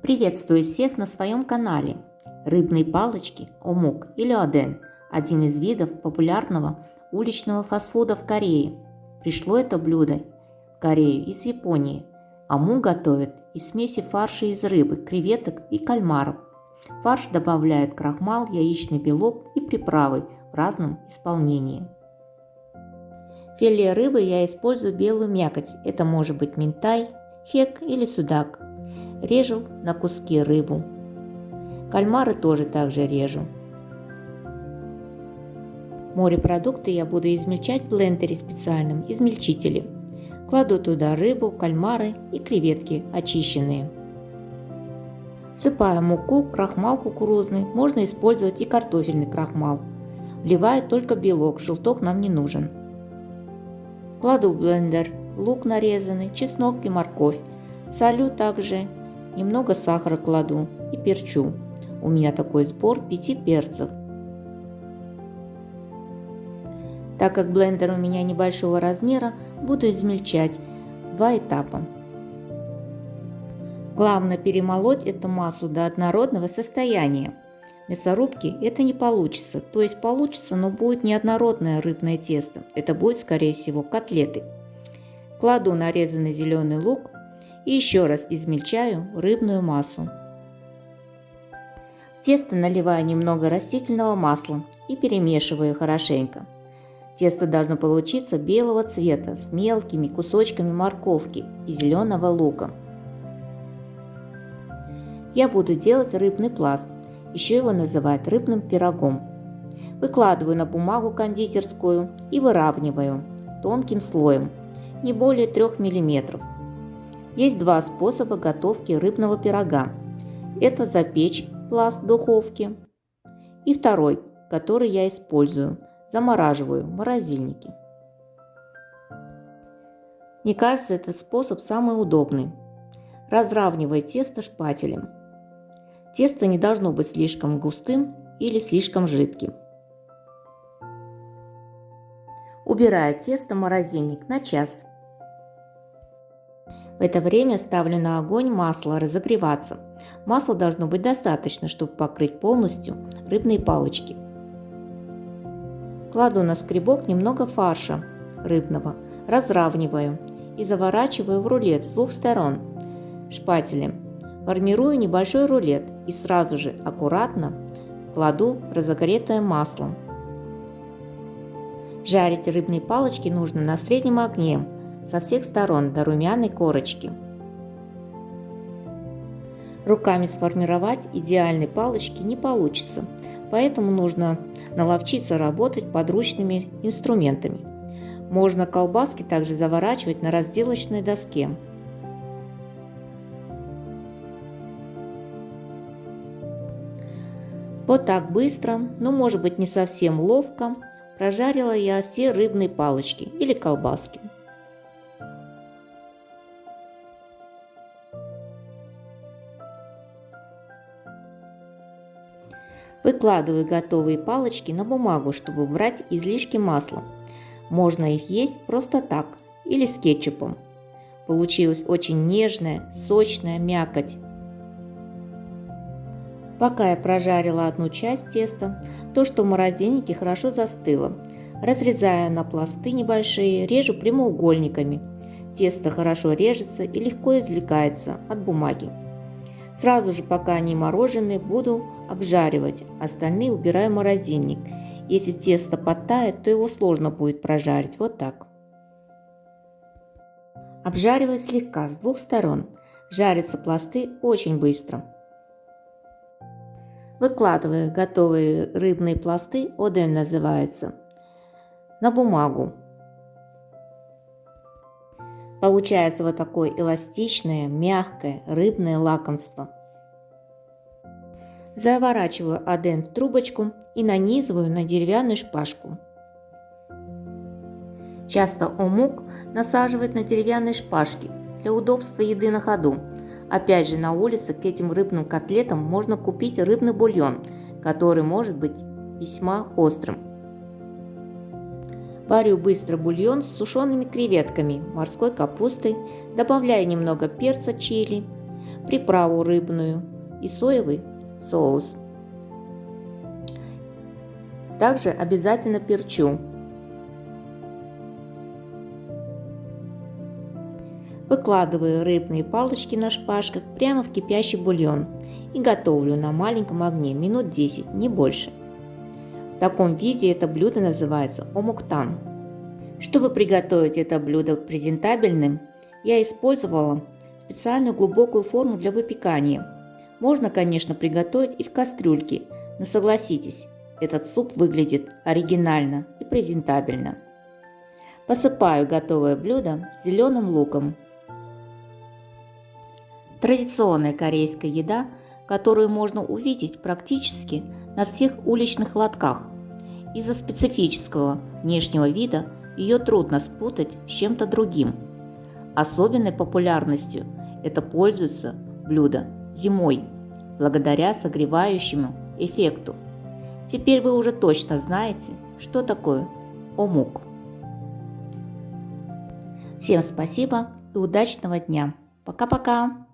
Приветствую всех на своем канале. Рыбные палочки омук или оден – один из видов популярного уличного фастфуда в Корее. Пришло это блюдо в Корею из Японии. Омук готовят из смеси фарша из рыбы, креветок и кальмаров. В фарш добавляют крахмал, яичный белок и приправы в разном исполнении. В филе рыбы я использую белую мякоть. Это может быть минтай, хек или судак. Режу на куски рыбу. Кальмары тоже также режу. Морепродукты я буду измельчать в блендере специальном измельчителе. Кладу туда рыбу, кальмары и креветки очищенные. Всыпаю муку, крахмал кукурузный, можно использовать и картофельный крахмал. Вливаю только белок, желток нам не нужен. Кладу в блендер лук нарезанный, чеснок и морковь. Солю также, немного сахара кладу и перчу. У меня такой сбор 5 перцев. Так как блендер у меня небольшого размера, буду измельчать в 2 этапа. Главное перемолоть эту массу до однородного состояния. В мясорубке это не получится, то есть получится, но будет неоднородное рыбное тесто. Это будет, скорее всего, котлеты. Кладу нарезанный зеленый лук и еще раз измельчаю рыбную массу. В тесто наливаю немного растительного масла и перемешиваю хорошенько. Тесто должно получиться белого цвета с мелкими кусочками морковки и зеленого лука. Я буду делать рыбный пласт, еще его называют рыбным пирогом. Выкладываю на бумагу кондитерскую и выравниваю тонким слоем, не более 3 мм. Есть 2 способа готовки рыбного пирога. Это запечь пласт в духовке. И второй, который я использую, замораживаю в морозильнике. Мне кажется, этот способ самый удобный. Разравниваю тесто шпателем. Тесто не должно быть слишком густым или слишком жидким. Убираю тесто в морозильник на час. В это время ставлю на огонь масло разогреваться. Масла должно быть достаточно, чтобы покрыть полностью рыбные палочки. Кладу на скребок немного фарша рыбного, разравниваю и заворачиваю в рулет с 2 сторон шпателем. Формирую небольшой рулет и сразу же аккуратно кладу разогретое масло. Жарить рыбные палочки нужно на среднем огне со всех сторон до румяной корочки. Руками сформировать идеальные палочки не получится, поэтому нужно наловчиться работать подручными инструментами. Можно колбаски также заворачивать на разделочной доске. Вот так быстро, но может быть не совсем ловко, прожарила я все рыбные палочки или колбаски. Выкладываю готовые палочки на бумагу, чтобы убрать излишки масла. Можно их есть просто так или с кетчупом. Получилась очень нежная, сочная мякоть. Пока я прожарила одну часть теста, то, что в морозильнике, хорошо застыло. Разрезаю на пласты небольшие, режу прямоугольниками. Тесто хорошо режется и легко извлекается от бумаги. Сразу же, пока они мороженые, буду обжаривать, остальные убираю в морозильник. Если тесто подтает, то его сложно будет прожарить, вот так. Обжариваю слегка с 2 сторон. Жарятся пласты очень быстро. Выкладываю готовые рыбные пласты, оден называется, на бумагу. Получается вот такое эластичное, мягкое рыбное лакомство. Заворачиваю оден в трубочку и нанизываю на деревянную шпажку. Часто омук насаживают на деревянные шпажки для удобства еды на ходу. Опять же, на улице к этим рыбным котлетам можно купить рыбный бульон, который может быть весьма острым. Варю быстро бульон с сушеными креветками, морской капустой, добавляю немного перца чили, приправу рыбную и соевый соус. Также обязательно перчу. Выкладываю рыбные палочки на шпажках прямо в кипящий бульон и готовлю на маленьком огне минут 10, не больше. В таком виде это блюдо называется омуктан. Чтобы приготовить это блюдо презентабельным, я использовала специальную глубокую форму для выпекания. Можно, конечно, приготовить и в кастрюльке, но согласитесь, этот суп выглядит оригинально и презентабельно. Посыпаю готовое блюдо зеленым луком. Традиционная корейская еда, которую можно увидеть практически на всех уличных лотках. Из-за специфического внешнего вида ее трудно спутать с чем-то другим. Особенной популярностью это пользуется блюдо зимой, благодаря согревающему эффекту. Теперь вы уже точно знаете, что такое омук. Всем спасибо и удачного дня. Пока-пока!